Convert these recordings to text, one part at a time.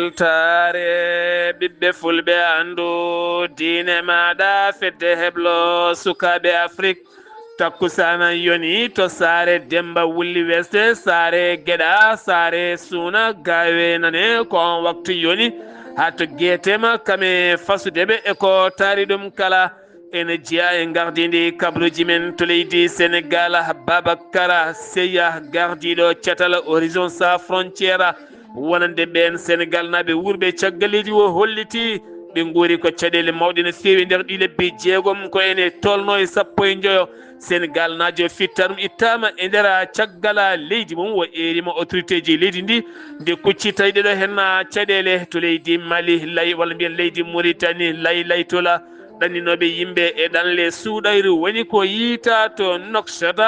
weltare ɓiɓɓe fulɓe andu diine maɗa fedde heblo sukaɓe afrique takkusana yoni to saare Demba Wulli Weste saare Gueɗa saare Suuna gawe nane ko on waktu yoni ha to guetema kame fasudeɓe eko taari ɗum kala ene jeeya e gardidi kabruji men to leydi Sénégal Babacara Seya gardiɗo catal horizon sans frontiére wonande ɓen Sénégal naɓe wurɓe caggal leydi o holliti ɓe guuri ko caɗele mawɗe no fewi nder ɗi lebbi jeegom ko ene tolno e sappo e joyo Sénégal najo fitta ɗum ittama e nder caggal leydi mum o erima autorité ji leydi ndi nde kuccita ɗeɗo hen caɗele to leydi Mali lay walla mbiyen leydi Mauritanie laytola ɗanninoɓe yimɓe e ɗanle suuɗayru woni ko yiita to Nouakchott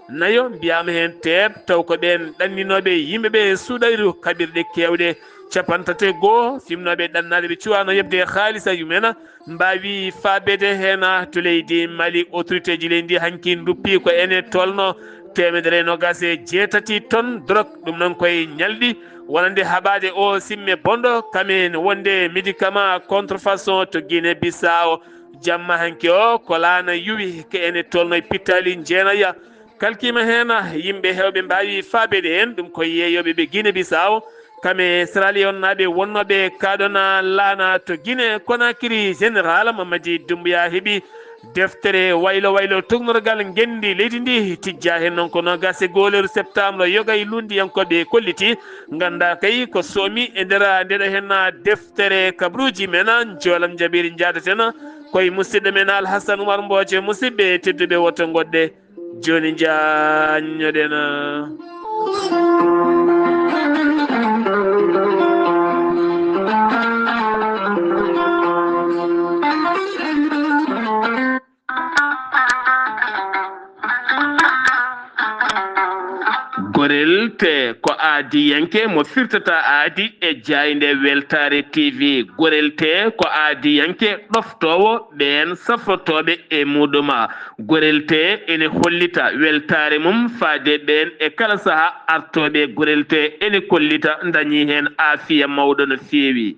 nayo mbiyama hen teeb taw ko ɓen ɗanninoɓe yimɓeɓe suuɗayru kaɓirɗe kewɗe capantati goho fimnoɓe ɗannaɗe ɓe cuwano yebde haalisa yumena mbawi fabede hen to leydi Mali autorité ji leydi ndi hanki duppi ko ene tolno 127 tonnes drogue ɗum noon koye ñalɗi wonande haɓade o simme bonɗo kamen wonde médicament contrefaçon to Guinée Bissau jamma hanki o ko laana yuwi ko ene tolno e pittali jeenaya kalkima hen yimɓe hewɓe mbawi fabede hen ɗum ko yeeyoɓe ɓe Guinée Bissau kame Sierra Leone naɓe wonnoɓe kaɗona laana to Guinée Conakry général Mamadi Doumbouya heeɓi deftere waylo tugnorgal gendi leydi ndi tijja hen noon ko nogas e goho septembre yoga e lundiyankoɓe kolliti ganda kay ko soomi e nder ndeɗo hen deftere kabruji men jolam jabiri jadaten koye musidɗo men Alhassane Oumar Mbodje musidɓe tedduɓe woto goɗɗe joni jañoɗen gorel te ko aadi yanke mo firtata aadi e jayde weltare TV gorel te ko aadi yanke ɗoftowo ɓen safrotoɓe e muɗuma gorel te ene hollita weltare mum faade ɓen e kala saaha artoɓe gorel te ene kollita dañi hen aafiya mawɗo no fewi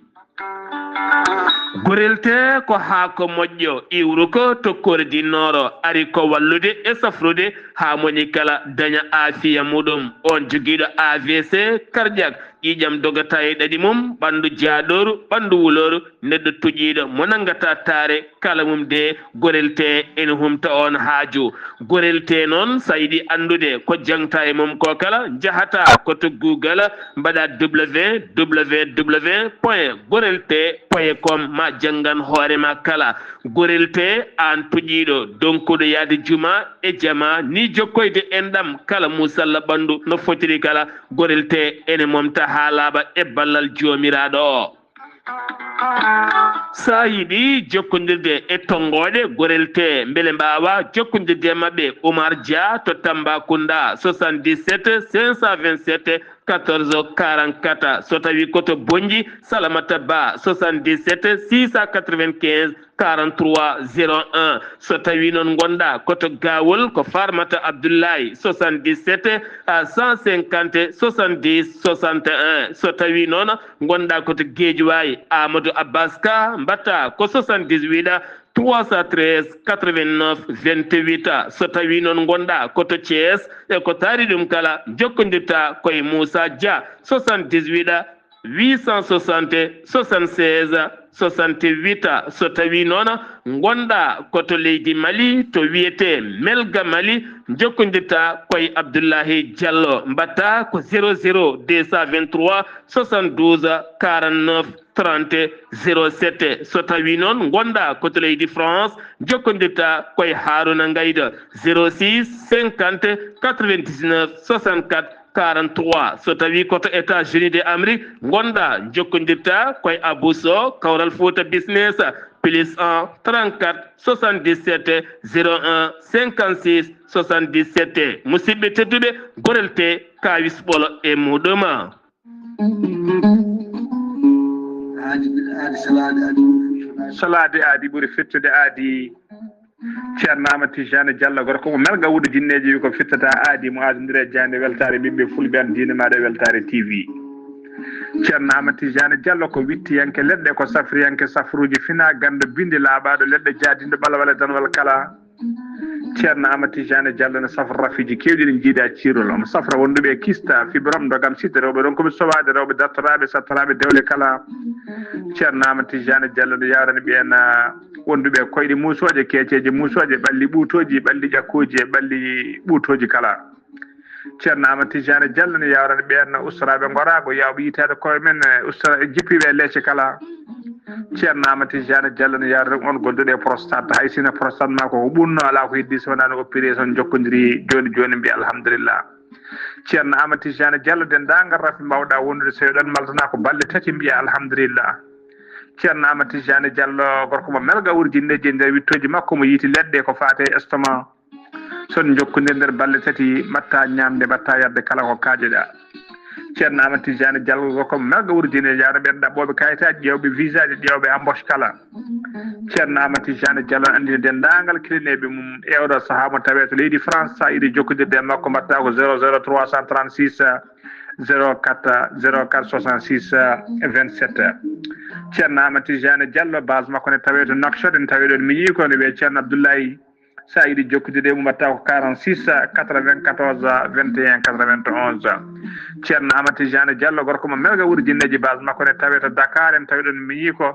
gorel te ko haako moƴƴo iwru ko tokkore dinnoro ari ko wallude e safrude ha moni kala daña aafiya muɗum on joguiɗo AVC cardiaque ƴiƴam dogata e ɗaɗi mum ɓandu jaaɗoru ɓandu wuloru neɗɗo tuƴiɗo mo nangata taare kala mum de gorel te ene humta on haaju gorel te noon sa yiɗi andude ko jangta e mum ko kala jahata koto Google mbaɗa www.gorelte.com ma jangan hoorema kala gorel te an tuƴiɗo donkuɗo yaade juma e jama ni jokkoyde enɗam kala musalla ɓandu no fotiri kala gorel te ene momta ha laaɓa e ballal jomiraɗo o sa yiɗi jokkodirde e tongoɗe gorel te beele mbawa jokkodirde e mabɓe Oumar Dia to Tambacounda 77 527 14 44 so tawi koto Bonji Salamata Ba 77 695 43 01 so tawi noon gonɗa koto Gawol ko Farmata Abdoulaye 77 150 70 61 so tawi noon gonɗa koto Guédiawaye Amadou Abbas Ka mbatta ko 78 313 89 28 so tawi noon gonɗa koto Thiès e ko taari ɗum kala jokkodirta koye Moussa Dia 78 860 76 68 so tawi noon gonɗa koto leydi Mali to wiyete Melga Mali jokkodirta koye Abdoulahi Diallo mbatta ko 00 223 72 49 30 07 so tawi noon gonɗa koto leydi France jokkodirta koye Harouna Ngayda 06 50 99 64 43 so tawi koto États-Unis d'Amérique gonɗa jokkodirta koye Abousso Kawral Fouta Business plus 1 34 77 01 56 77 musidɓe tedduɓe gorel te kawis ɓolo e muɗuma salade aadi ɓuuri fettude aadi ceerno Amadou Tijani Diallo gorko ko melga wuuɗo jinneji wi ko fittata aadi mo adodiri e jande weltare ɓiɓɓe fulɓe an diine maɗa weltare TV ceerno Amadou Tidiane Diallo ko wittiyanke leɗɗe ko safriyanke safruji fina ganda bindi laaɓaɗo leɗɗe jaadinde balawala danwal kala ceerno Amadou Tidiane Diallo ne safra rafiji kewɗi ɗi jiida cirol omo safra wonduɓe kista fibrom dogam sidde rewɓe ɗon koɓe sowade rewɓe dartoraɓe sattoraɓe dewle kala ceerno Amadou Tidiane Diallo no yawrani ɓen wonduɓe koyɗe musoje keeceje musoje ɓalli ɓuutoji ɓalli ƴakkuji e ɓalli ɓuutoji kala ceerno Amadou Tidiane Diallo ne yawrani ɓen ustaraɓe gorago yawɓe yitade koye men ustra jippiɓe leecce kala ceerno Amadou Tidiane Diallo ne yawrani on golduɗe prostate hay sino prostate ma ko ɓurno ala ko heddi so wonano opération jokkodiri joni joni mbiya alhamdulillah ceerno Amadou Tidiane Diallo dendagal rafi mbawɗa wondude so ɗon maltana ko balle tati mbiya alhamdulillah ceerno Amadou Tidiane Diallo gorko mo melga wurjinde je nder wittoji makko mo yiiti leɗɗe ko fate estomac son jokkodir nder balle tati mbatta ñamde mbatta yadde kala ko kaajeɗa ceerno Amadou Tidiane Diallo gorko mo melga wurjinde jara ɓen ɗaɓɓoɓe kayitaji ƴewɓe visa ji ƴewɓe embauche kala ceerno Amadou Tidiane Diallo andini dendagal kilineɓe mum ewɗo saaha mo tawe to leydi France sa yiɗi jokkodirde e makko mbatta ko 00 336 04 04 66 27 ceerno Amadou Tidiane Diallo base makko ne tawe to Nouakchott ne tawe ɗon mi yii ko ne wiye ceerno Abdoulaye sa yiɗi jokkodirde mum mbatta ko 46 94 21 91 ceerno Amadou Tidiane Diallo gorko mo melga wurjinneji base makko ne tawe to Dakar en tawi ɗon mi yii ko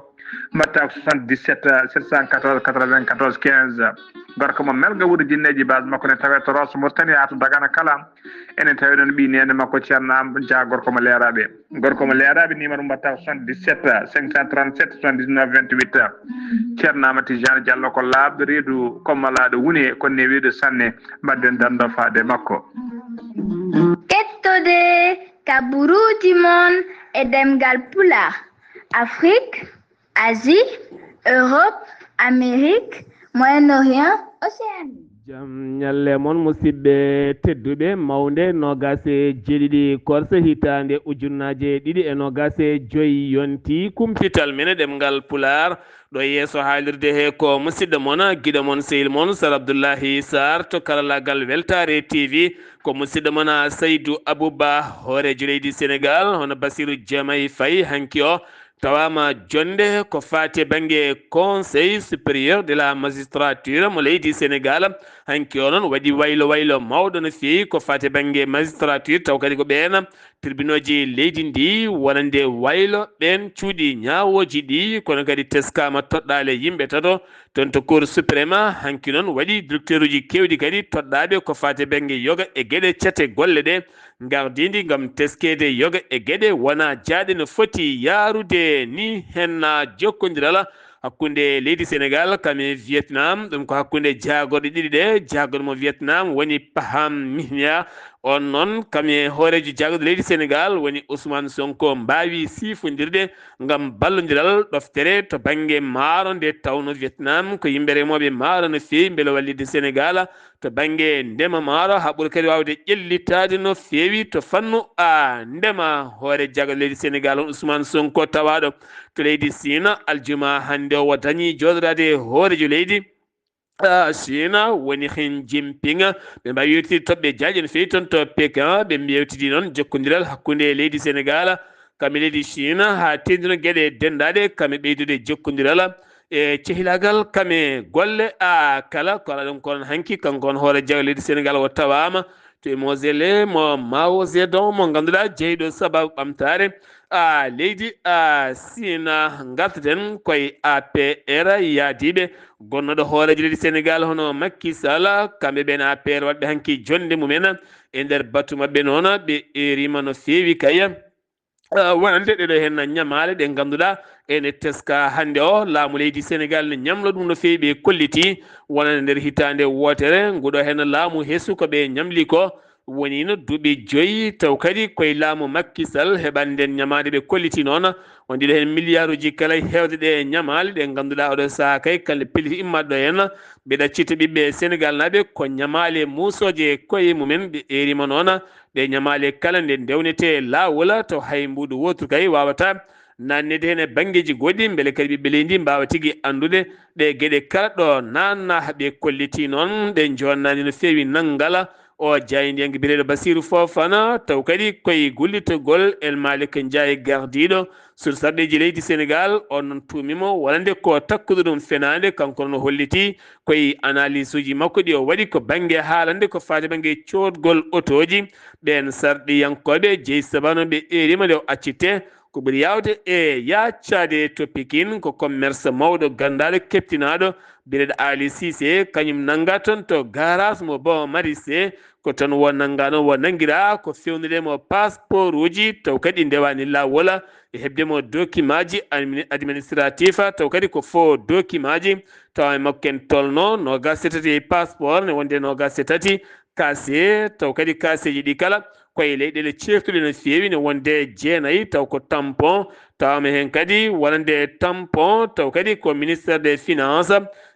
mbatta ko 77 714 94 15 gorko mo melga wurjinneji base makko ne tawe to Rosso Mauritanie ha to Dagana kala enen tawi ɗon ɓi nene makko ceerno Dia gorko mo leeraɓe numéro mbatta ko 77 537 79 28 ceerno Amadou Tidiane Diallo ko laaɓɗo reedu kommalaɗo woni konne wiide sanne mbadden dando faade makko kettode kaburuji mon e demgal pulaar Afrique Asie Europe Amérique Moyen-Orient Océanie jam ñalle moon musidɓe tedduɓe mawde nogase jeeɗiɗi korse hitande ujunnaje ɗiɗi e nogase joyi yonti kumpital mene ɗemgal pular ɗo yeeso haalirde he ko musidɗo moon guiɗo moon sehil moon Sar Abdoullahi Sar to karallagal Weltare TV ko musidɗo moon Saydou Abouba hoorejo leydi Sénégal hono Bassirou Diomaye Faye hanki o tawama jonde ko fati banggue conseil supérieur de la magistrature mo leydi Sénégal hanki o noon waɗi waylo mawɗo no fewi ko fati banggue magistrature taw kadi ko ɓen tribunauji leydi ndi wonande waylo ɓen cuuɗi ñawoji ɗi kono kadi teskama toɗɗale yimɓe tato toon to cour suprême hanki noon waɗi directeur uji kewɗi kadi toɗɗaɓe ko fati banggue yoga e gueɗe cete golle ɗe gardidi gam teskede yoga e gueɗe wona jaaɗe no foti yarude ni henna jokkodirala hakkunde leydi Sénégal kame Vietnam ɗum ko hakkunde jagorɗe ɗiɗi ɗe jagorɗo mo Vietnam woni Paham Mihnia on noon kame hoorejo jagorɗo leydi Sénégal woni Ousmane Sonko mbawi sifodirde gam ballodiral ɗoftere to banggue maaro nde tawno Vietnam ko yimɓe remoɓe maaro no fewi beele wallide Sénégal to banggue ndema maaro ha ɓuuri kadi wawde ƴellitade no fewi to fannu ndema hoore jagorɗo leydi Sénégal on Ousmane Sonko tawaɗo to leydi Sina aljuma hande o dañi jodorade hoorejo leydi China woni Xi Jinping ɓe mbawi yewtide toɓɓe jaaƴe no fewi toon to Pékin ɓe yewtidi noon jokkodiral hakkunde leydi Sénégal kame leydi China ha tendino gueɗe dendaɗe kame ɓeydude jokkodiral e cehilagal kame golle kala ko ala ɗon kono hanki kanko on hoore jagorɗo leydi Sénégal o tawama to e mosele mo Mao Zedong mo ganduɗa jeeyiɗo sababu ɓamtare leydi Sina gartaten koye APR yaadiɓe gonnoɗo hoorejo leydi Sénégal hono Macky Sall kamɓe ɓen APR waɗɓe hanki jonde mumen e nder batu mabɓe noon ɓe erima no fewi kay wonande ɗeɗo hen ñamale ɗe ganduɗa ene teska hande o laamu leydi Sénégal ne ñamlo ɗum no fewi ɓe kolliti wonande nder hitande wotere nguɗo hen laamu heesu koɓe ñamli ko wonino duuɓi joyyi taw kadi koye laamu Macky Sall heɓanden ñamade ɓe kolliti noon on ndiɗo hen milliard uji kala hewde ɗe ñamale ɗe ganduɗa oɗo saaha kay kala peliti immatɗo hen ɓeɗa citta ɓiɓɓe Sénégal naɓe ko ñamale musoje koye mumen ɓe erima noon ɗe ñamale kala nde ndewnete lawol taw hay mbuɗu wotu kay wawata nannede hen e banggueji goɗɗi beele kadi ɓiɓɓe leydi mbawa tigui andude ɗe gueɗe kala ɗo nanna ɓe kolliti noon ɗe jonnani no fewi nanggala o jayndi yangi bireɗo Basiru Fofana taw kadi koye gullitogol El Malick Ndiaye gardiɗo sur sarɗeji leydi Sénégal on noon tumimo walande ko takkude ɗum fenade kanko no holliti koye analyse uji makko ɗi o waɗi ko banggue haalande ko fati banggue codgol otoji ɓen sarɗiyankoɓe jeeyi sabano ɓe erima nde o accite ko ɓuri yawde e yaccade to Pikine ko commerce mawɗo gandaɗo keptinaɗo bireɗo Ali Cissé kañum nanga toon to garage mo Bon Marisé ko toon wo nangano wo nanguira ko fewnidemo passeport uji taw kadi ndewani lawola e hebdemo document ji administratif taw kadi ko faux document ji taw e makko ken tolno nogas e tati passeport ne wonde nogas e tati casier taw kadi casier ji ɗi kala koye leyɗele certuɗe no fewi ne wonde jeenayyi taw ko tampon tawama hen kadi wonande tampon taw kadi ko ministére des finances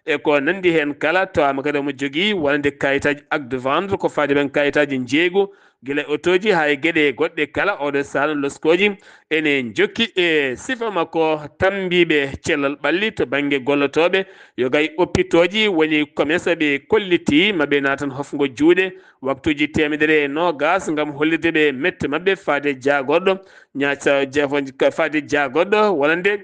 e ko nandi hen kala tawama kadi omo jogui wonande kayitaji acte de vendre ko fadi ben kayitaji jeeygu guila otoji ha e gueɗe goɗɗe kala oɗo sahano loskoji ene jokki e sifa makko tambiɓe cellal ɓalli to banggue gollotoɓe yo gay oppitoji woni commerce ɓe kolliti maɓe natan hofgo juuɗe waktuji 120 gam hollirdeɓe mette mabɓe faade jagoɗɗo ñaca faade jagoɗɗo wonande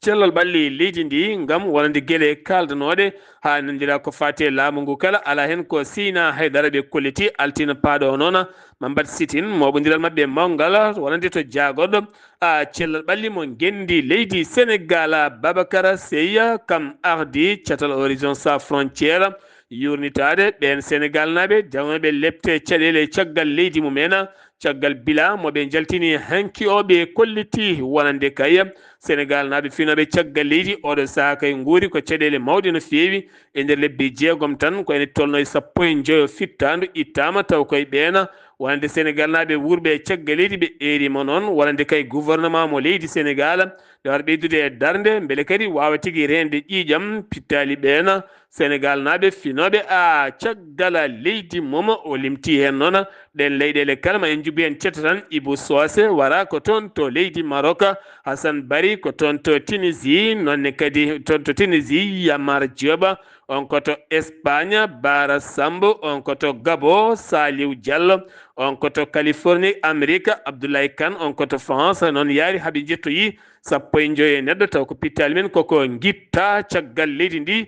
cellal ɓalli leydi ndi gam wonande gueɗe kaldanoɗe ha nandira ko fati laamu ngu kala ala hen ko Sina Haydara ɓe kolliti altina paaɗo o noon Mambat Sitine moɓodiral mabɓe mawgal wonande to jagoɗɗo cellal ɓalli mo gendi leydi Sénégal Babacar Seye kam ardi catal horizon sans frontiére yurnitade ɓen Sénégal naɓe jawnoɓe lepte caɗele caggal leydi mumen caggal bila moɓe jaltini hanki oɓe kolliti wonande kay Sénégal naɓe finoɓe caggal leydi oɗo saha kay guuri ko caɗele mawɗe no fewi e nder lebbi jeegom tan ko ene tolno e 15 fittandu ittama taw koye ɓeena wonande Sénégal naɓe wurɓe caggal leydi ɓe erima noon wonande kay gouvernement mo leydi Sénégal ɓe waɗa ɓeydude e darde beele kadi wawa tigui rende ƴiƴam pittali ɓeena Sénégal naɓe finoɓe caggal leydi mum o limti hen noon ɗen leyɗele kala ma en jubi hen cetta tan Ibou Socé wara ko toon to leydi Maroc Hassane Bari ko toon to Tunisie nonne kadi toon to Tunisie Yamar Dioba on koto Espagne Bara Sambo on koto Gabon Saliou Diallo on koto Californie Amérique Abdoulaye Kane on koto France noon yaari haaɓe jettoyi 15 neɗɗo taw ko pittali men koko guitta caggal leydi ndi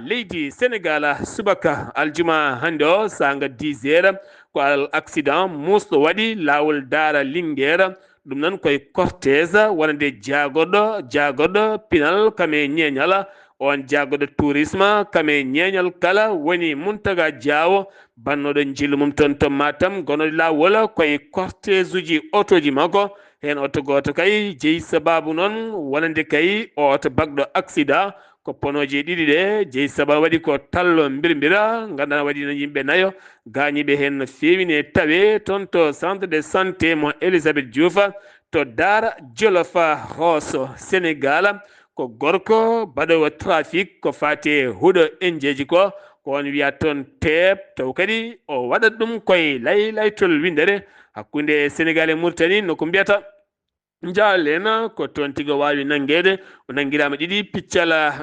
leydi Sénégal subaka aljuma hande o sanga 10 heures ko accident musɗo waɗi lawol Dara Linguére ɗum noon koye cortège wonande jagoɗɗo pinal kame ñeñal on jagoɗo tourisme kame ñeñal kala woni Muntaga Diawo bannoɗo jillu mum toon to Matam gonoɗo lawol koye cortège uji otoji makko hen oto goto kay jeeyi sababu noon wonande kay oto bagɗo accident ko ponoji ɗiɗi ɗe jeeyi sababu waɗi ko tallo birbira ganduɗa waɗino yimɓe nayo gañiɓe hen no fewi ne tawe toon to centre de santé mo Elisabeth Diouf to Dara Djolof Rosso Sénégal ko gorko baɗowo trafic ko fate huuɗo enjeji ko on wiya toon teeb taw kadi o waɗat ɗum koye laytol windere hakkude Sénégal e Mauritanie noko mbiyata jaalena ko toon tiga wawi nanguede o nanguirama ɗiɗi piccala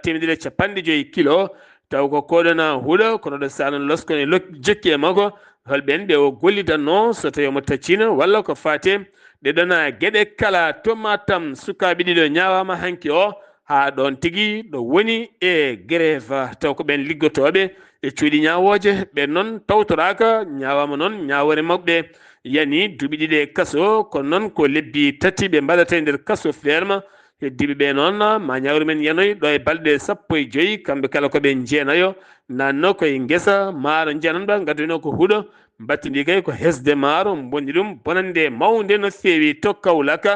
150 kilo taw ko koɗona huuɗo kono ɗo sano loskone jokki e makko holɓen ɓe o gollidanno so tawi omo taccina walla ko fate ɗeɗona gueɗe kala to Matam sukaɓe ɗiɗo ñawama hanki o ha ɗon tigui ɗo woni e grève taw ko ɓen liggotoɓe e cuuɗi ñawoje ɓen noon tawtoraka ñawama noon ñawore mabɓe yani duuɓi ɗiɗi e kaso kono noon ko lebbi tati ɓe mbaɗata e nder kaso ferme heddiɓe ɓe noon ma ñawre men yanoy ɗo e balɗe 15 kamɓe kala koɓe jeenayo nanno koye guesa maaro jananɓa gadduno ko huuɗo battidi kay ko hesde maaro bonni ɗum bonande mawde no fewi to Kaolack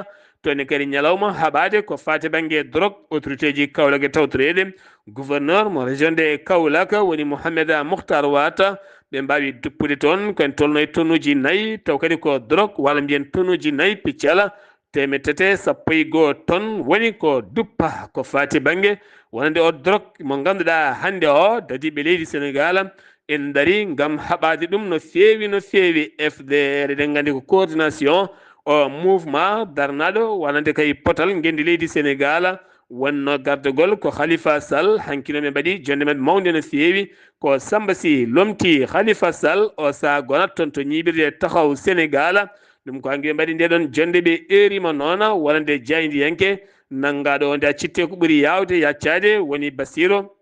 to ene kadi ñalawma haɓade ko fate banggue drogue autorité ji Kaolack e tawtorede gouverneur mo région de Kaolack woni Mohamed Mokhtar Wata ɓe mbawi duppude toon koen tolno e tonnuji 4 taw kadi ko drogue walla mbiyen tonnuji 4 piccala temetete 11 tonnes woni ko duppa ko fati banggue wonande o drogue mo ganduɗa hande o dadiɓe leydi Sénégal en dari gam haɓade ɗum no fewi FDR eɗen gandi ko coordination o mouvement darnaɗo wonande kay potal gendi leydi Sénégal wonno gardugol ko Khalifa Sall hankino men mbaɗi jonde men mawde no feewi ko Samba Sy lomti Khalifa Sall o sa gonat toon to ñiɓirde taxaw Sénégal ɗum ko hanki ɓe mbaɗi nde ɗon jonde ɓe erima noona wonande jaydi yanke nangaɗo nde accitte ko ɓuuri yawde yaccade woni Basiro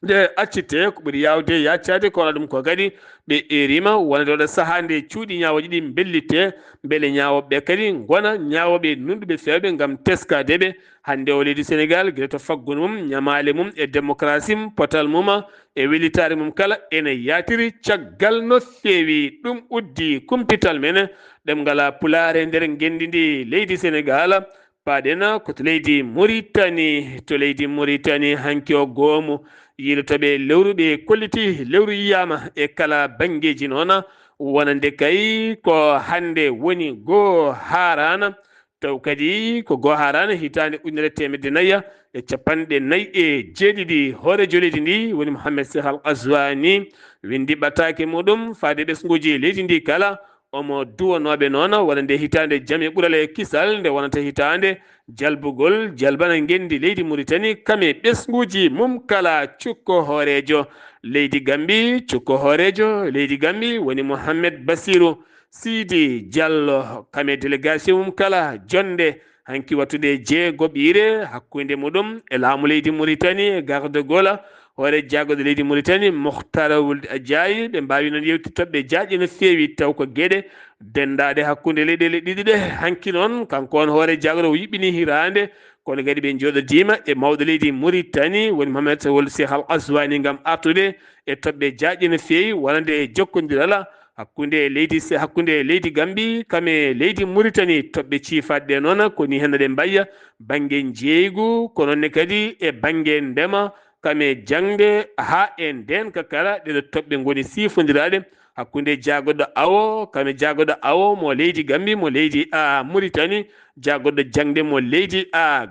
nde accitte ko ɓuuri yawde yaccade kono ɗum ko kadi ɓe erima wonande oɗo saaha nde cuuɗi ñawoji ɗi bellitte beele ñawoɓeɓe kadi gona ñawoɓe nunɗuɓe fewɓe gam teskadeɓe hande o leydi Sénégal guila to faggudu mum ñamale mum e démocratie mum potal mum e welitare mum kala ene yatiri caggal no feewi ɗum uddi kumpital men ɗemgal pulare nder gendi ndi leydi Sénégal paɗen koto leydi Mauritanie to leydi Mauritanie hanki o goomu yiɗotoɓe lewru ɓe kolliti lewru yiyama e kala bangeji noon wonande kay ko hande woni goo harana taw kadi ko goo harana hitande 1949 hoorejo leydi ndi woni Mouhamed Cheikh Al Ghazouani windi ɓattake muɗum faade ɓesguji leydi ndi kala omo duwanoɓe noon wonande hitande jaami ɓuural e kisal nde wonata hitande jalbugol jalbana gendi leydi Mauritanie kame ɓesguji mum kala cukko hoorejo leydi Gambi cukko hoorejo leydi Gambi woni Mouhamed Bassirou Sidi Diallo kame délégation mum kala jonde hanki wattude jeegoɓire hakkude muɗum e laamu leydi Mauritanie garde gola hoore jagode leydi Mauritanie Mokhtar Ould Adjaye ɓe mbawi noon yewtitoɓe jaaƴe no feewi taw ko gueɗe dendade hakkude leyɗele ɗiɗi ɗe hanki noon kanko on hoore jagode o yiɓini hirande kono kadi ɓe jooɗodima e mawɗo leydi Mauritanie woni Mouhamed Ould Cheikh Al Ghazouani gam artude e toɓɓe jaaƴe no feewi wonande jokkodiral hakkude leydi Gambi kame leydi Mauritanie toɓɓe ciifaɗe noon koni hen ɗe mbayya banggue jeygu kononne kadi e banggue ndema kame jangde ha e ndenka kala ɗeɗo toɓɓe goni sifodiraɗe hakkude jagoɗo awo kame jagoɗo awo mo leydi Gambi mo leydi Mauritanie jagoɗo jangde mo leydi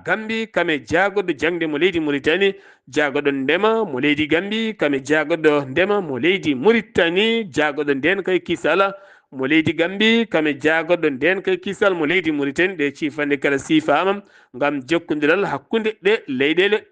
Gambi kame jagoɗo jangde mo leydi Mauritanie jagoɗo ndema mo leydi Gambi kame jagoɗo ndema mo leydi Mauritanie jagoɗo nden kay kisala mo leydi Gambi kame jagoɗo nden kay kisal mo leydi Mauritanie ɗe cifande kala sifama gam jokkodiral hakkude ɗe leyɗele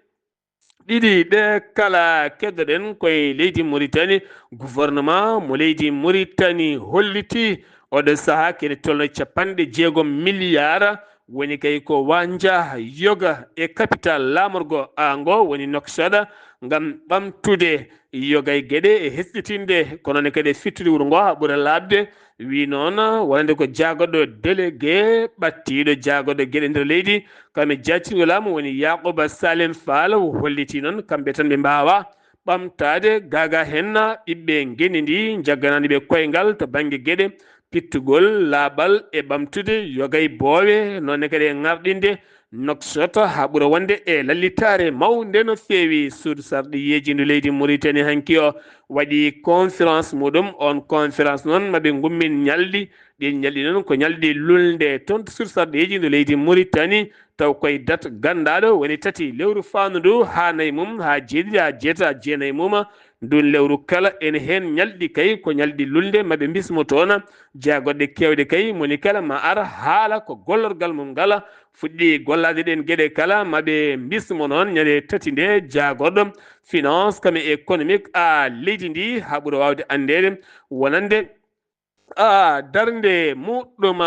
ɗiɗi ɗe kala keddoɗen koye leydi Mauritanie gouvernement mo leydi Mauritanie holliti oɗo saaha kene tolno 60 milliards woni kay ko wanja yoga e capital lamorgo ngo woni Nouakchott gam ɓamtude yoga e gueɗe e hesɗitinde kono ne kadi fittude wuuro ngo ha ɓuura labde wi noon wonande ko jagoɗo délégué ɓattiɗo jagoɗo gueɗe nder leydi kame jaccingo laamu woni Yacouba Salem Fall holliti noon kamɓe tan ɓe mbawa ɓamtade gaga hen ɓiɓɓe geni ndi jaggananiɓe koyngal to banggue gueɗe pittugol laaɓal e ɓamtude yogay boowe nonne kadi e ŋarɗinde Nouakchott ha ɓuura wonde e lallitare mawde no feewi suudu sarɗi yejindu leydi Mauritanie hanki o waɗi conférence muɗum on conférence noon maɓe gummin ñalɗi ɗin ñalɗi noon ko ñalɗi lulde toon to suudu sarɗi yejindu leydi Mauritanie taw koye date gandaɗo woni 3 lewru fandu ha nayyi mum ha jeeɗiɗi ha jeetati ha jeenayyi mum ndun lewru kala ene hen ñalɗi kay ko ñalɗi lulde maɓe bismo toon jagoɗɗe kewɗe kay moni kala ma ara haala ko gollorgal mum ngal fuɗɗi gollade ɗen gueɗe kala maɓe bismo noon ñande 3 nde jagoɗɗo finance kame économique leydi ndi ha ɓuura wawde andede wonande darde muɗɗum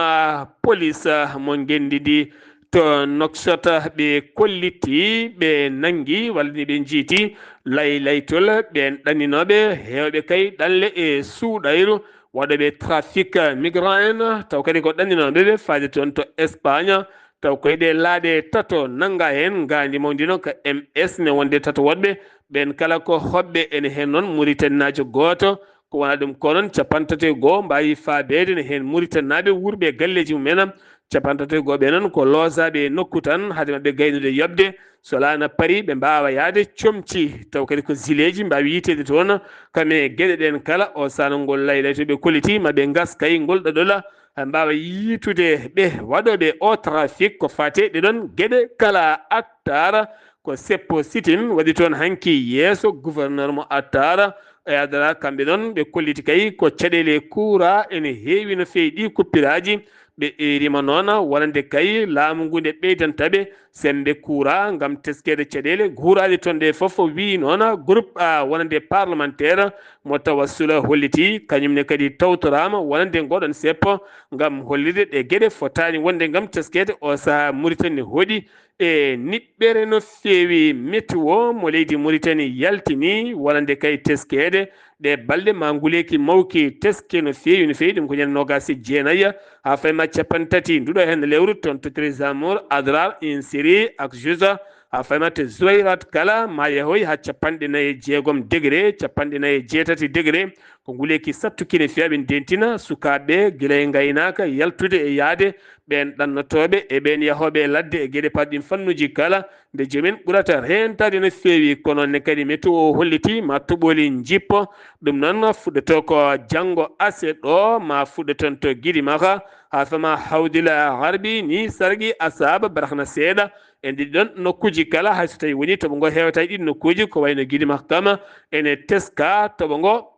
police mo gendi ndi to Nouakchott ɓe kolliti ɓe nangi walla ni ɓe jiiti laytol ɓen ɗanninoɓe hewɓe kay ɗanle e suuɗayru waɗoɓe trafic migrant en taw kadi ko ɗanninoɓeɓe faade toon to Espagne taw koyɗe laaɗe tato nanga hen gandi mawdino ko MS ne wonde tato woɗɓe ɓen kala ko hoɓɓe ene hen noon Mauritanie najo goto ko wona ɗum ko noon 31 mbawi faabede ne hen Mauritanie naɓe wurɓe galleji mumen 31 ɓe noon ko loosaɓe nokku tan haade mabɓe gaynude yobde so laana paari ɓe mbawa yaade comci taw kadi ko zileji mbawi yitede toon kame gueɗe ɗen kala o sanangol laytoɓe kolliti maɓe gas kay ngol ɗaɗola mbawa yitude ɓe waɗoɓe o trafic ko fate ɗeɗon gueɗe kala Attar ko Seppo Sitin waɗi toon hanki yeeso gouverneur mo Attar e adara kamɓe noon ɓe kolliti kay ko caɗele courant ene heewi no feewi ɗi kuppiraji ɓe erima noon wonande kay laamu ngu nde ɓeydantaɓe sembe kuura ngam teskede caɗele guuraɗe toon ɗe fof wi noon groupe wonande parlementaire mo tawassula holliti kañumne kadi tawtorama wonande ngoɗon seppo ngam hollide ɗe gueɗe fotani wonde ngam teskede o saaha Mauritanie hooɗi e niɓɓere no feewi météo mo leydi Mauritanie yaltini wonande kay teskede ɗe balɗe ma nguleki mawki teske no feewi ɗum ko ñande nogas e jeenayya ha fayma capan tati nduɗo hen lewru toon to Trésor Adrar insiri ak jusa ha faymata Zouairat kala ma yeehoy ha capanɗe nayyi e jeegom degré capanɗe nayyi e jeetati degré ko nguleki sattukine fiyaɓe dentina sukaɓe guila e gaynaka yaltude e yaade ɓen ɗannotoɓe e ɓen yahoɓe ladde e gueɗe paɗɗin fannuji kala nde joomen ɓurata rentade no feewi kono ne kadi météo holliti ma toɓoli jippo ɗum noon fuɗɗoto ko janggo aset ɗo ma fuɗɗoton to Guiɗimaka ha fama hawdila harbi ni sargui asaba barakna seeɗa e ɗiɗi ɗon nokkuji kala hayso tawi woni toɓo ngo hewata e ɗiɗi nokkuji ko wayno Guiɗimaka kama ene teska toɓo ngo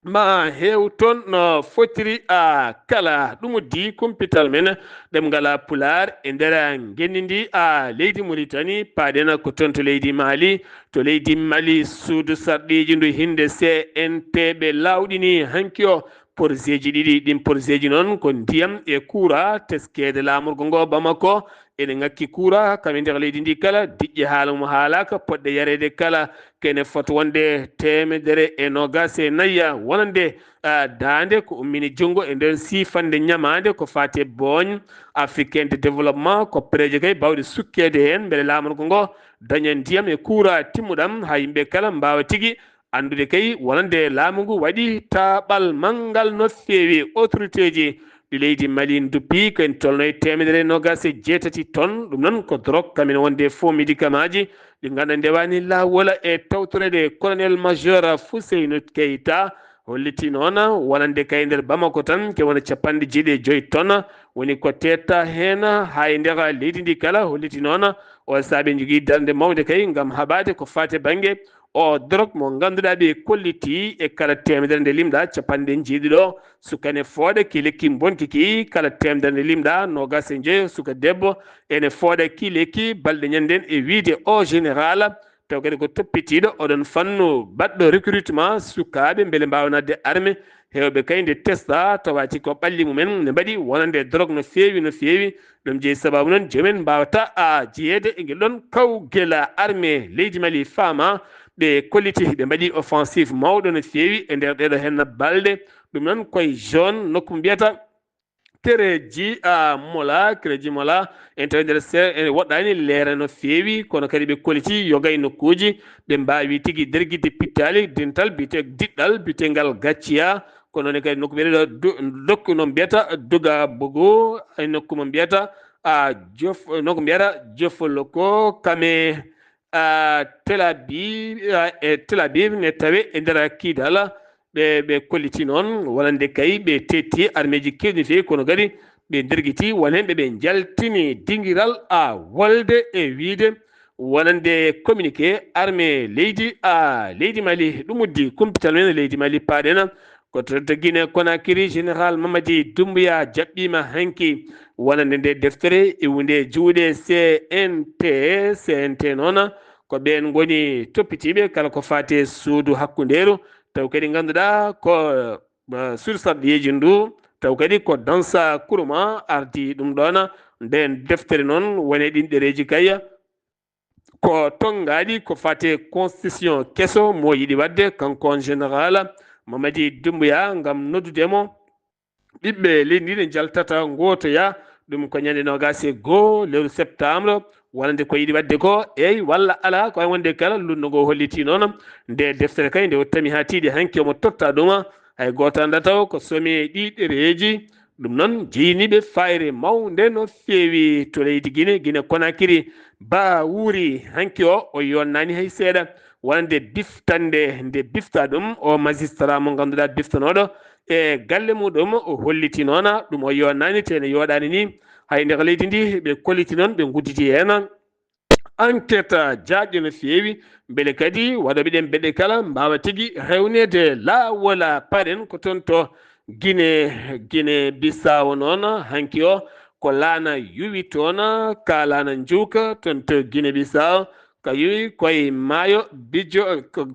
ma heew toon no fotiri kala ɗum uddi kumpital men ɗemgal Pulaar e nder gennidi leydi Mauritanie paaɗen ko toon to leydi Mali suudu sarɗiji ndu hinde CNTB lawɗini hanki o projet ji ɗiɗi ɗin projet ji noon ko ndiyam e kuura teskede laamorgo ngo Bamako ene ngakki kuura kami nder leydi ndi kala diƴƴe haala mo haalaka poɗɗe yarede kala kene foto wonde 124 wonande dande ko ummini jungo e nder sifande ñamade ko fate bogne africain de développement ko préje kay bawɗe sukkede hen beele laamorgo ngo daña ndiyam e kuura timmuɗam ha yimɓe kala mbawa tigui andude kay wonande laamu ngu waɗi taɓal manggal no feewi autorité ji ɗi leydi Mali duppi ken tolno e 127 tonnes ɗum noon ko drogue kamen wonde faux médicament ji ɗi ganduɗa ndewani lawola e tawtorede colonel majeur Fouseynou Keita holliti noon wonande kay nder Bamako tan ke wona 75 tonnes woni ko tetta hen ha e nder leydi ndi kala holliti noon o saabi jogui darde mawde kay ngam haɓade ko fate banggue o drogue mo ganduɗa ɓe kolliti e kala temedere nde limɗa capanɗe jeeɗiɗo sukane fooɗa ki lekki bonki ki kala temedere nde limɗa nogas e joyyi suka debbo ene fooɗa ki lekki balɗe ñanden e wiide au général taw kadi ko toppitiɗo oɗon fannu baɗɗo recrutement sukaɓe beele mbawa nadde armé hewɓe kay nde testa tawati ko ɓalli mumen ne mbaɗi wonande drogue no feewi ɗum jeeyi sababu noon jomumen mbawata jeeyede e guel ɗon kawguel armé leydi Mali faama ɓe kolliti ɓe mbaɗi offensive mawɗo no feewi e nder ɗeɗo hen balɗe ɗum noon koye zone nokku mbiyata Kéréji Mola en tawi nder ene woɗɗani leera no feewi kono kadi ɓe kolliti yogay nokkuji ɓe mbawi tigui derguide pittali dintal bite diɗɗal bitegal Gathiya kono ne kadi nokku mbiyeɗo dokku no mbiyata Douga Bogo e nokku mo mbiyata nokku mbiyata Jofoloko Kame Tel Aviv ne tawe e nder Kidal ɓe kolliti noon wonande kay ɓe tetti armé ji kewɗi feewi kono kadi ɓe derguiti won hen ɓe jaltini dinguiral wolde e wiide wonande communiqué armé leydi Mali ɗum uddi kumpital men leydi Mali paaɗen ko to Guinée Conakry général Mamadi Doumbouya jaɓɓima hanki wonande nde deftere e wonde juuɗe CNT noon ko ɓen goni toppitiɓe kala ko fate suudu hakkuderu taw kadi ganduɗa ko sursarɗiji ndu taw kadi ko dansa kurma ardi ɗum ɗon nden deftere noon wone ɗin ɗereji kay ko tongaɗi ko fate constitution kesso mo yiɗi wadde kanko on général Mamadi Doumbouya ngam noddudemo ɓiɓɓe leydi ndi ɗe jaltata gotoya ɗum ko ñande 21 lewru septembre wonande ko yiɗi wadde ko eyi walla ala ko wonde kala lundu ngo holliti noon nde deftere kay nde wottami ha tiiɗi hanki omo totta ɗum hay goto anda taw ko somi ɗi ɗereji ɗum noon jeyiniɓe fayre mawde no feewi to leydi Guinée Conakry ba wuuri hanki o yonnani hay seeɗa wonande biftande nde bifta ɗum o magistrat mo ganduɗa biftanoɗo e galle muɗum o holliti noon ɗum o yonnani tene yoɗani ni hay nder leydi ndi ɓe kolliti noon ɓe gudditi hen enquête jaajƴo no feewi beele kadi waɗoɓe ɗen beɗe kala mbawa tigui rewnede lawol paren ko toon to Guinée Bissau noon hanki o ko laana yuwi toon ka laana njuuka toon to Guinée Bissau ka yuwi koye maayo bijo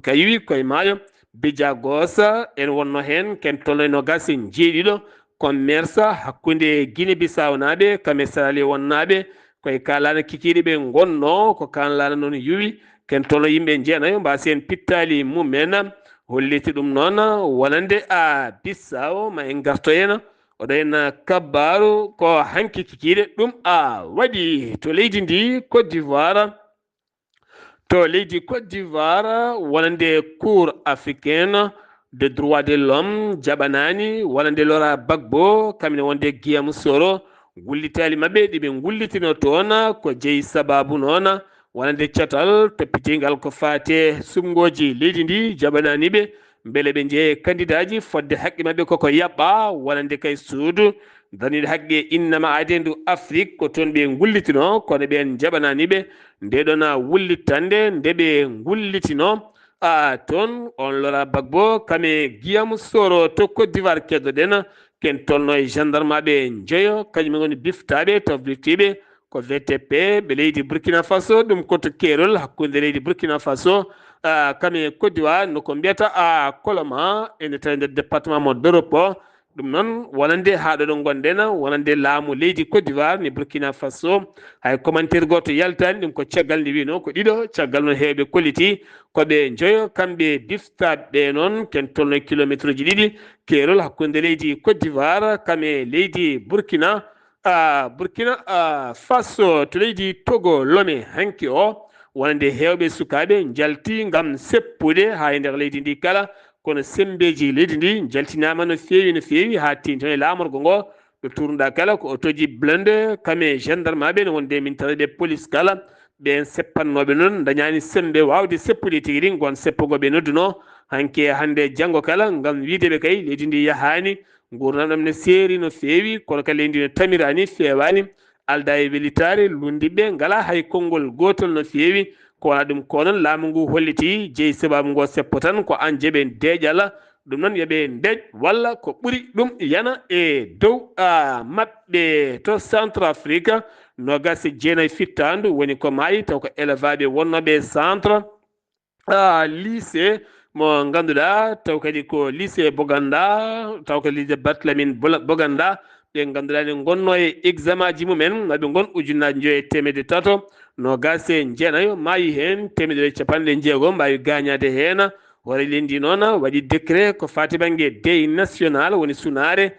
ka yuwi koye maayo bija goosa en wonno hen ken tolno gasi jeeɗiɗo commerce hakkunde Guinée Bissau naaɓe kamɓe sali wonnaɓe koye kalana kikiɗe ɓe gonno ko kanlana noon yuwi ken tolno yimɓe jeenayo mbasi en pittali mumen holliti ɗum noon wonande a Bissau ma en garto hen oɗo en kabbaru ko hanki kikiɗe ɗum a waɗi to leydi ndi Côte d'Ivoire wonande cour africaine de droit de l'homme jaɓanani wonande Laurent Gbagbo kamɓe wonde Guillaume Soro gullitali mabɓe ɗiɓe gullitino toon ko jeeyi sababu noon wonande catal toppitingal ko fate sumgoji leydi ndi jaɓananiɓe beele ɓe jeeye candidat ji fodde haqqe mabɓe koko yaɓɓa wonande kay suudu daniɗe haqqe innama adendu Afrique ko toon ɓe gullitino kono ɓen jaɓananiɓe ndeɗon wullitande ndeɓe gullitino toon on Laurent Gbagbo kame Guillaume Soro to Côte d'Ivoire keddoɗen ken tolno e gendarme ɓe jeeyo kañum goni biftaɓe to biftiɓe ko VTP ɓe leydi Burkina Faso ɗum koto keerol hakkude leydi Burkina Faso kame Côte d'Ivoire noko mbiyata Koloma ene tawi nder département mo Doropo ɗum noon wonande haɗo ɗo gonɗen wonande laamu leydi Côte d'Ivoire ni Burkina Faso hay commentaire goto yaltani ɗum ko caggal nde wino ko ɗiɗo caggal noon heewɓe kolliti koɓe joyo kamɓe biftaɓe noon ken tolno kilométre ji ɗiɗi keerol hakkude leydi Côte d'Ivoire kame leydi Burkina Faso to leydi Togo Lomé hanki o wonande heewɓe sukaɓe jalti gam seppude ha e nder leydi ndi kala kono sembeji leydi ndi jaltinama no fewi ha tinton e lamorgo ngo ɗo turnuɗa kala ko otoji blende kame gendarme aɓe ne wonde min tawiɓe police kala ɓen seppannoɓe noon dañani sembe wawde seppude tigui rigui gon seppugoɓe nodduno hanke hande janggo kala gam wideɓe kay leydi ndi yahani gurdam ɗam ne seeri no fewi kono kadi leydi no tamirani fewani alda e welitare lundiɓe ngala hay konngol gotol no fewi ko wona ɗum ko noon laamu ngu holliti jeeyi sababu ngo seppo tan ko an jeeɓe deeƴala ɗum noon yooɓe deeƴ walla ko ɓuuri ɗum yana e dow maɓɓe to Centrafrique nogas e jeenayyi fittandu woni ko maayi taw ko élevaɓe wonnoɓe centre lycée mo ganduɗa taw kadi ko lycée Boganda taw ko lycée Barthélémy Boganda ɓe ganduɗa ne gonno e examen ji mumen maɓe gon ujunnaji joyi e temedde tato nogas e jeenayyo maayi hen temedere capanɗe jeegom mbawi gagnade hen hoore lendi noon waɗi décret ko fati banggue deuil national woni sunare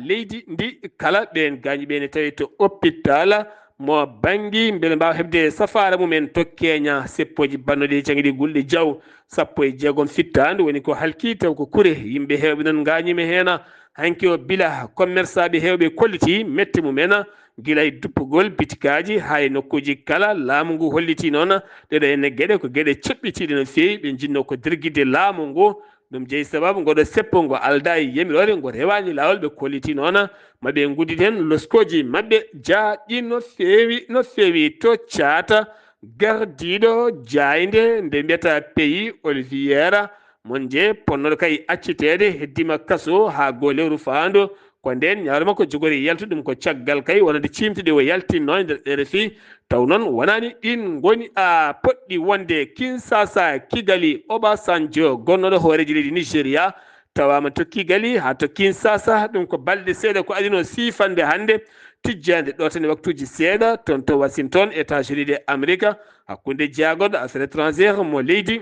leydi ndi kala ɓen gañi ɓe ne tawi to hôpital mo bangui beele mbawa hebde safara mumen to Kenya seppoji bannoɗi canguiɗi gulɗi diaw 16 fittandu woni ko halki taw ko kuure yimɓe hewɓe noon gañima hen hanki o bila commerçant ɓe hewɓe kolliti metti mumen guila e duppugol bitikaji ha e nokkuji kala laamu ngu holliti noon ɗeɗo enne gueɗe ko gueɗe coɓɓitiɗe no fewi ɓe jinno ko dirguide laamu ngu ɗum jeeyi sababu ngoɗo seppo ngo alda e yamirore ngo rewani lawol ɓe kolliti noon maɓe guddit hen loskoji mabɓe jaaƴi no fewi to caata gardiɗo jayde nde mbiyata pays Oliviera mon je ponnoɗo kay accitede heddima kaso ha go lewru faandu ko nden ñawre makko jogori yaltude ɗum ko caggal kay wonade cimtude o yaltinno e nder RFI taw noon wonani ɗin goni poɗɗi wonde Kinshasa Kigali Obasanjo gonnoɗo hooreji leydi Nigéria tawama to Kigali ha to Kinshasa ɗum ko balɗe seeɗa ko adino sifande hande tijjande ɗo tan e waktuji seeɗa toon to Washington États-Unis de Amérique hakkude jaagoɗo affaire étrangère mo leydi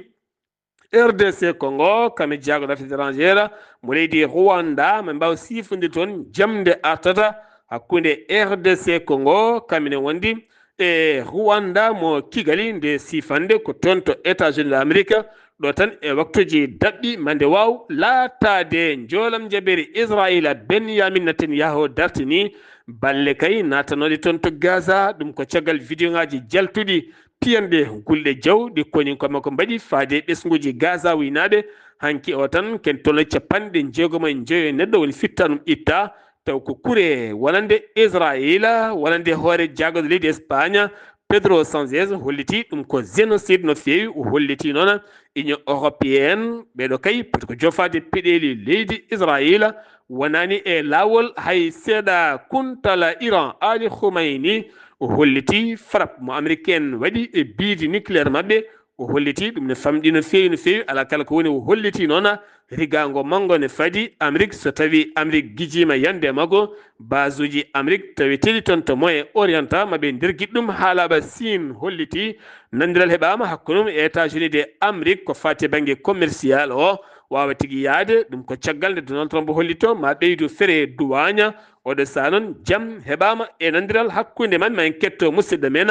RDC Congo kame jaagoɗo affaire étrangère mo leydi Rwanda ma mbaw sifude toon jamde artata hakkude RDC Congo kamine wondi e Rwanda mo Kigali nde sifande ko toon to États-Unis d'Amérique ɗo tan e waktuji daɓɓi mande waw laatade joolam jaberi Israila Benyamin Netanyahu dartini balle kay natanode toon to Gaza ɗum ko caggal vidéo ngaji jaltuɗi piyanɗe gulɗe jawɗi koni ko makko mbaɗi faade ɓesguji Gaza winaɓe hanki o tan ken tolno capanɗe jeegom e joyi e neɗɗo woni fitta ɗum itta taw ko kure wonande Israila wonande hoore jaagoɗo leydi Espagne Pedro Sanchez holliti ɗum ko génocide no fewi o holliti noon Union européenne ɓeɗo kay poti ko jofade peɗeli leydi Israila wonani e lawol hay seeɗa kuntala Iran Ali Khamenei o holliti frappe mo américaine waɗi e biidi nucléaire maɓɓe o holliti ɗum ne famɗi no feewi ala kala ko woni o holliti noon rigango mango ne fadi Amérique so tawi Amérique gijima yande maggo base uji Amérique tawi teli toon to Moyen Oriental maɓe nderguiɗ ɗum haalaɓa Sine holliti nandiral heɓama hakkude mum e États-Unis de Amérique ko fati banggue commercial o wawa tigui yaade ɗum ko caggal nde Donald Trump hollito ma ɓeydu fere douane oɗo saa noon jaam heɓama e nandiral hakkude man ma en ketto musidɗo men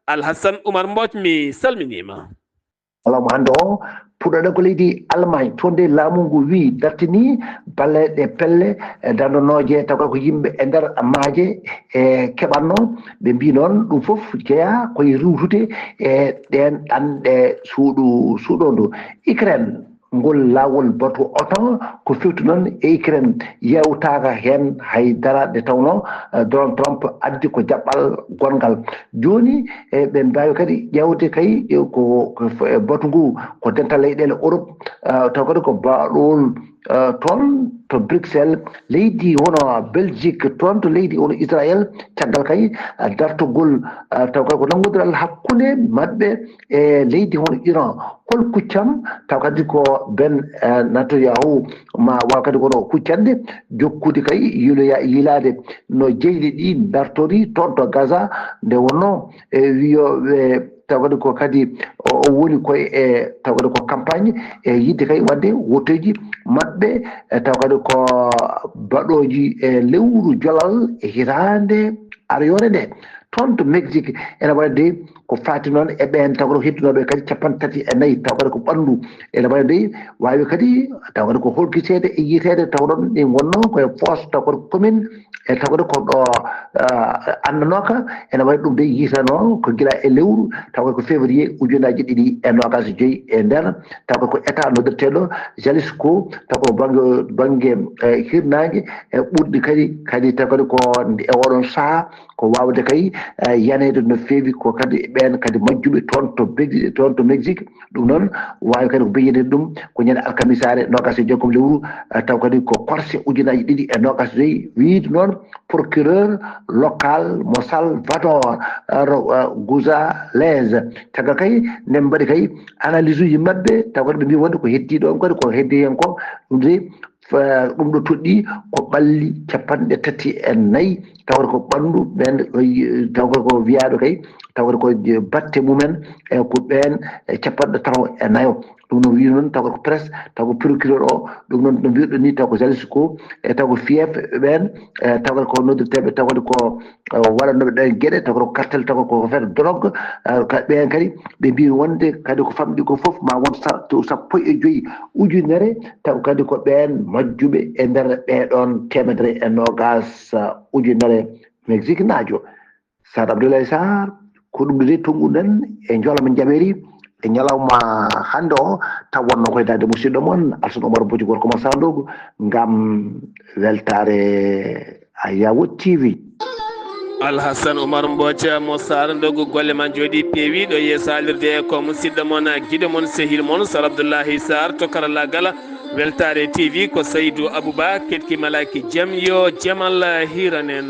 Alhassane Oumar Mbodj mi salminima. alamo hannde o puɗɗoɗen ko leydi Allemagne toon de laamu ngu wi dartini balle ɗe pelle dandonoje taw ko yimɓe e nder maaje e keɓanno ɓe mbi noon ɗum fof jeeya koye riwtude e ɗen ɗanɗe suuɗondu Ukraine ngol laawol batu oton ko fewti noon e Ukraine yewtaka hen haydara nde tawno Donald Trump addi ko jaɓɓal gongal joni ɓe mbawi kadi ƴewde kay ko batu ngu ko dental leyɗele Europe taw kadi ko baɗol toon to Bruxelles leydi hono Belgique toon to leydi hono Israël caggal kay dartogol taw kadi ko nangudiral hakkude maɓɓe e leydi hono Iran hol kuccam taw kadi ko Ben Netanyahu ma waw kadi kono kuccande jokkude kay yilade no jeyɗi ɗi dartori toon to Gaza nde wonno wiyoɓe taw kadi ko kadi o woni koye e taw kadi ko campagne e yidde kay wadde wotoji maɓɓe taw kadi ko baɗoji e lewru jolal e hitande arayore nde toon to Mexique ene waɗa ko fati noon e ɓen taw kadi ko heddunoɓe kadi 34 taw kadi ko ɓandu ene waɗa de wawi kadi taw kadi ko holkitede e yitede taw ɗon ɗin wonno koye fosse taw kadi commune e taw kadi ko ɗo annanoka ene waɗi ɗum de yitano ko gila e lewru taw kadi ko février ujunaji ɗiɗi e nogas joyyi e nder taw kadi ko état noddirteɗo Jalisco taw ko banggue hirnague e ɓurɗi kadi taw kadi ko e oɗon saaha ko wawde kay yanede no feewi ko kadi ɓen kadi majjuɓe toon to Mexique ɗum noon wawi kadi ko beyide ɗum ko ñande alkamisare nogas e jokkam lewru taw kadi ko corse ujunaji ɗiɗi e nogas joyyi wiide noon procureur local mo Salvador Gonzalez caggal kay nden mbaɗi kay analyse uji mabɓe taw kadi ɓe mbi wonde ko heddiɗo on kadi ko heddi hen ko ɗum de ɗum ɗo toɗɗi ko ɓalli 34 tawde ko ɓandu ɓen taw ko wiyaɗo kay tawde ko batte mumen e ko ɓen 34 ɗum noon wi noon taw ko presse taw ko procureur o ɗum noon no mbiruɗo ni taw ko Jalisco e taw ko fief ɓen taw ko noddirteɓe taw ko waɗanoɓe ɗen gueɗe taw ko cartel taw ko affaire drogue ɓen kadi ɓe mbi wonde kadi ko famɗi ko foof ma won 15 ujunere taw kadi ko ɓen majjuɓe e nder ɓeɗon 120 ujunere Mexique naajo Sar Abdoulaye Sarr ko ɗum de tonguɗen e jolama jaɓeri e ñalawma hande o taw wonno koye dade musidɗo moon Alhassane Oumar Mbodj gorko mo Sandogo ngam weltare Ayawood TV. Alhassane Oumar Mbodj mo Sandogo golle ma jooɗi peewi ɗo yeesalirde ko musidɗo moon guiɗo moon sehil moon Sar Abdoulaye Sarr to karallagal weltare TV ko Saydou Abouba ketki malaki jaam yo jamal hiranen